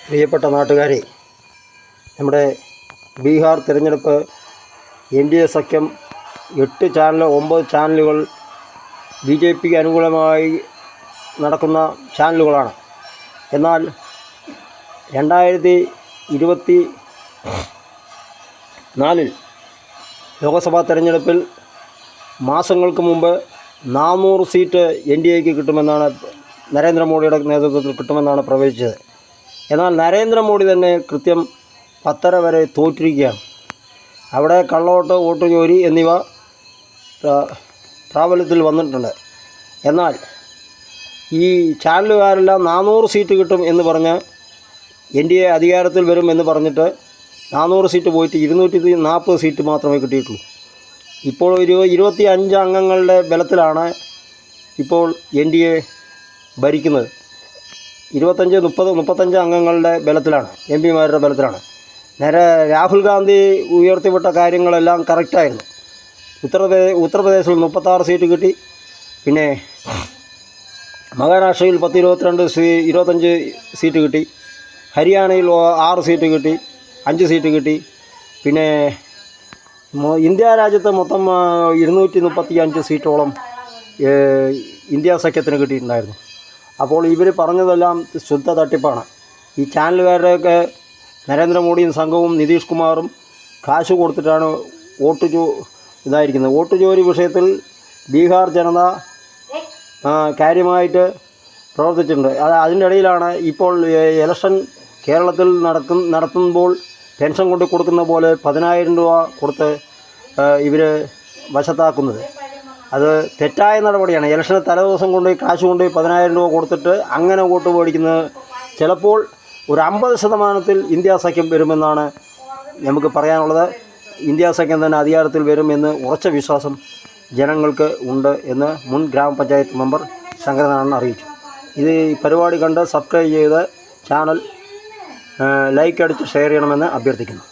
പ്രിയപ്പെട്ട നാട്ടുകാരെ, നമ്മുടെ ബീഹാർ തിരഞ്ഞെടുപ്പ് NDA സഖ്യം 8 ചാനൽ 9 ചാനലുകൾ BJPക്ക് അനുകൂലമായി നടക്കുന്ന ചാനലുകളാണ്. എന്നാൽ 2024 ലോക്സഭാ തെരഞ്ഞെടുപ്പിൽ മാസങ്ങൾക്ക് മുമ്പ് 400 സീറ്റ് NDAക്ക് കിട്ടുമെന്നാണ്, നരേന്ദ്രമോദിയുടെ നേതൃത്വത്തിൽ കിട്ടുമെന്നാണ് പ്രവചിച്ചത്. എന്നാൽ നരേന്ദ്രമോദി തന്നെ കൃത്യം 10:30 വരെ തോറ്റിരിക്കുകയാണ്. അവിടെ കള്ളവോട്ട്, വോട്ട് ചോരി എന്നിവ പ്രാബല്യത്തിൽ വന്നിട്ടുണ്ട്. എന്നാൽ ഈ ചാനലുകാരെല്ലാം 400 സീറ്റ് കിട്ടും എന്ന് പറഞ്ഞ് NDA അധികാരത്തിൽ വരും എന്ന് പറഞ്ഞിട്ട് 400 സീറ്റ് പോയിട്ട് 240 സീറ്റ് മാത്രമേ കിട്ടിയിട്ടുള്ളൂ. ഇപ്പോൾ 25 അംഗങ്ങളുടെ ബലത്തിലാണ് ഇപ്പോൾ NDA ഭരിക്കുന്നത്. 25-30-35 അംഗങ്ങളുടെ ബലത്തിലാണ്, MPമാരുടെ ബലത്തിലാണ്. രാഹുൽ ഗാന്ധി ഉയർത്തിവിട്ട കാര്യങ്ങളെല്ലാം കറക്റ്റായിരുന്നു. ഉത്തർപ്രദേശിൽ 36 സീറ്റ് കിട്ടി. പിന്നെ മഹാരാഷ്ട്രയിൽ 25 സീറ്റ് കിട്ടി. ഹരിയാനയിൽ 6 സീറ്റ് കിട്ടി, 5 സീറ്റ് കിട്ടി. പിന്നെ ഇന്ത്യ രാജ്യത്ത് മൊത്തം 235 സീറ്റോളം ഇന്ത്യ സഖ്യത്തിന് കിട്ടിയിട്ടുണ്ടായിരുന്നു. അപ്പോൾ ഇവർ പറഞ്ഞതെല്ലാം ശുദ്ധ തട്ടിപ്പാണ്. ഈ ചാനലുകാരുടെയൊക്കെ നരേന്ദ്രമോദിയും സംഘവും നിതീഷ് കുമാറും കാശ് കൊടുത്തിട്ടാണ് ഇതായിരിക്കുന്നത്. വോട്ട് ചോരി വിഷയത്തിൽ ബീഹാർ ജനത കാര്യമായിട്ട് പ്രവർത്തിച്ചിട്ടുണ്ട്. അതിൻ്റെ ഇടയിലാണ് ഇപ്പോൾ ഇലക്ഷൻ കേരളത്തിൽ നടത്തുമ്പോൾ പെൻഷൻ കൊണ്ട് കൊടുക്കുന്ന പോലെ 10,000 രൂപ കൊടുത്ത് ഇവർ വശത്താക്കുന്നത്. അത് തെറ്റായ നടപടിയാണ്. ഇലക്ഷന് തലേദിവസം കൊണ്ട് കാശ് കൊണ്ട് 10,000 രൂപ കൊടുത്തിട്ട് അങ്ങനെ വോട്ട് മേടിക്കുന്നത് ചിലപ്പോൾ ഒരു 50% ഇന്ത്യ സഖ്യം വരുമെന്നാണ് നമുക്ക് പറയാനുള്ളത്. ഇന്ത്യ സഖ്യം തന്നെ അധികാരത്തിൽ വരുമെന്ന് ഉറച്ച വിശ്വാസം ജനങ്ങൾക്ക് ഉണ്ട് എന്ന് മുൻ ഗ്രാമപഞ്ചായത്ത് മെമ്പർ ശങ്കരനാരായണൻ അറിയിച്ചു. ഇത് ഈ പരിപാടി കണ്ട് സബ്സ്ക്രൈബ് ചെയ്ത് ചാനൽ ലൈക്ക് അടിച്ച് ഷെയർ ചെയ്യണമെന്ന് അഭ്യർത്ഥിക്കുന്നു.